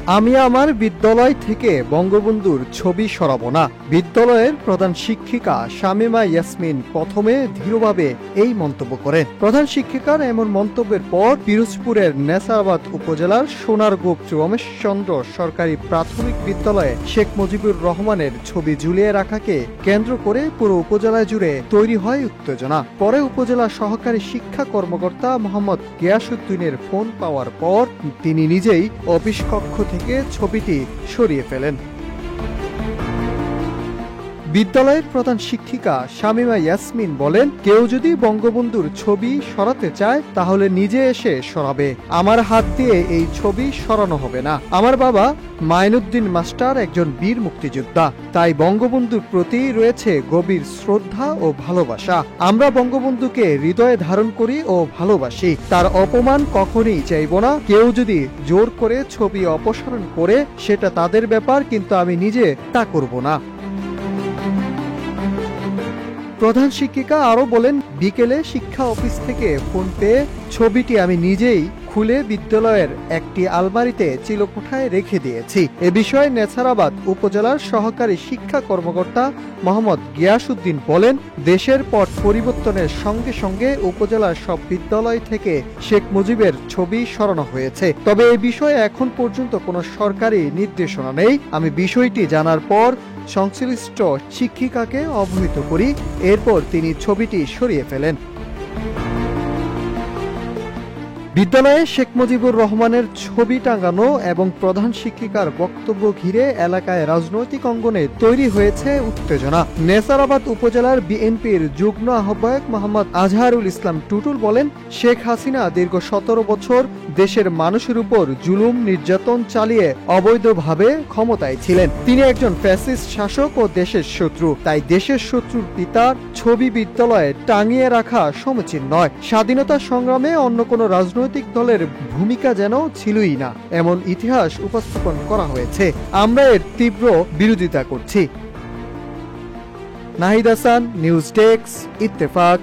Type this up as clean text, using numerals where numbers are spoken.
আমি আমার বিদ্যালয় থেকে বঙ্গবন্ধুর ছবি সরাবো না। বিদ্যালয়ের প্রধান শিক্ষিকা শামীমা ইয়াসমিন প্রথমে দৃঢ়ভাবে এই মন্তব্য করেন। প্রধান শিক্ষিকার এমন মন্তব্যের পর পিরোজপুরের নেসারাবাদ উপজেলার সোনারগোপ রমেশচন্দ্র সরকারি প্রাথমিক বিদ্যালয়ে শেখ মুজিবুর রহমানের ছবি ঝুলিয়ে রাখাকে কেন্দ্র করে পুরো উপজেলা জুড়ে তৈরি হয় উত্তেজনা। পরে উপজেলা সহকারী শিক্ষা কর্মকর্তা মোহাম্মদ গিয়াসউদ্দিনের ফোন পাওয়ার পর তিনি নিজেই অফিস কক্ষ থেকে ছবিটি সরিয়ে ফেলেন। বিদ্যালয়ের প্রধান শিক্ষিকা শামীমা ইয়াসমিন বলেন, কেউ যদি বঙ্গবন্ধুর ছবি সরাতে চায় তাহলে নিজে এসে সরাবে, আমার হাত দিয়ে এই ছবি সরানো হবে না। আমার বাবা মাইনুদ্দিন মাস্টার একজন বীর মুক্তিযোদ্ধা, তাই বঙ্গবন্ধুর প্রতি রয়েছে গভীর শ্রদ্ধা ও ভালোবাসা। আমরা বঙ্গবন্ধুকে হৃদয়ে ধারণ করি ও ভালোবাসি, তার অপমান কখনই চাইব না। কেউ যদি জোর করে ছবি অপসারণ করে সেটা তাদের ব্যাপার, কিন্তু আমি নিজে তা করব না। প্রধান শিক্ষিকা আরো বলেন, বিকেলে শিক্ষা অফিস থেকে ফোন পেয়ে ছবিটি আমি নিজেই খুলে বিদ্যালয়ের একটি আলমারিতে চিলকোঠায় রেখে দিয়েছি। এ বিষয়ে নেছারাবাদ উপজেলার সহকারী শিক্ষা কর্মকর্তা মোহাম্মদ গিয়াসউদ্দিন বলেন, দেশের পট পরিবর্তনের সঙ্গে সঙ্গে উপজেলার সব বিদ্যালয় থেকে শেখ মুজিবের ছবি সরানো হয়েছে। তবে এ বিষয়ে এখন পর্যন্ত কোনো সরকারি নির্দেশনা নেই। আমি বিষয়টি জানার পর সংশ্লিষ্ট শিক্ষিকাকে অবহিত করি, এরপর তিনি ছবিটি সরিয়ে ফেলেন। বিদ্যালয়ে শেখ মুজিবুর রহমানের ছবি টাঙানো এবং প্রধান শিক্ষিকার বক্তব্য ঘিরে এলাকায় রাজনৈতিক অঙ্গনে তৈরি হয়েছে উত্তেজনা। নেছারাবাদ উপজেলার বিএনপির যুগ্ম আহ্বায়ক মোহাম্মদ আজহারুল ইসলাম টুটুল বলেন, শেখ হাসিনা দীর্ঘ 17 বছর দেশের মানুষের উপর জুলুম নির্যাতন চালিয়ে অবৈধভাবে ক্ষমতায় ছিলেন। তিনি একজন ফ্যাসিস্ট শাসক ও দেশের শত্রু, তাই দেশের শত্রুর পিতার ছবি বিদ্যালয়ে টাঙিয়ে রাখা সমীচীন নয়। স্বাধীনতা সংগ্রামে অন্য কোনো রাজনৈতিক দলের ভূমিকা যেন ছিলই না, এমন ইতিহাস উপস্থাপন করা হয়েছে। আমরা এর তীব্র বিরোধিতা করছি। Nahid Hasan, news desk, Ittefaq.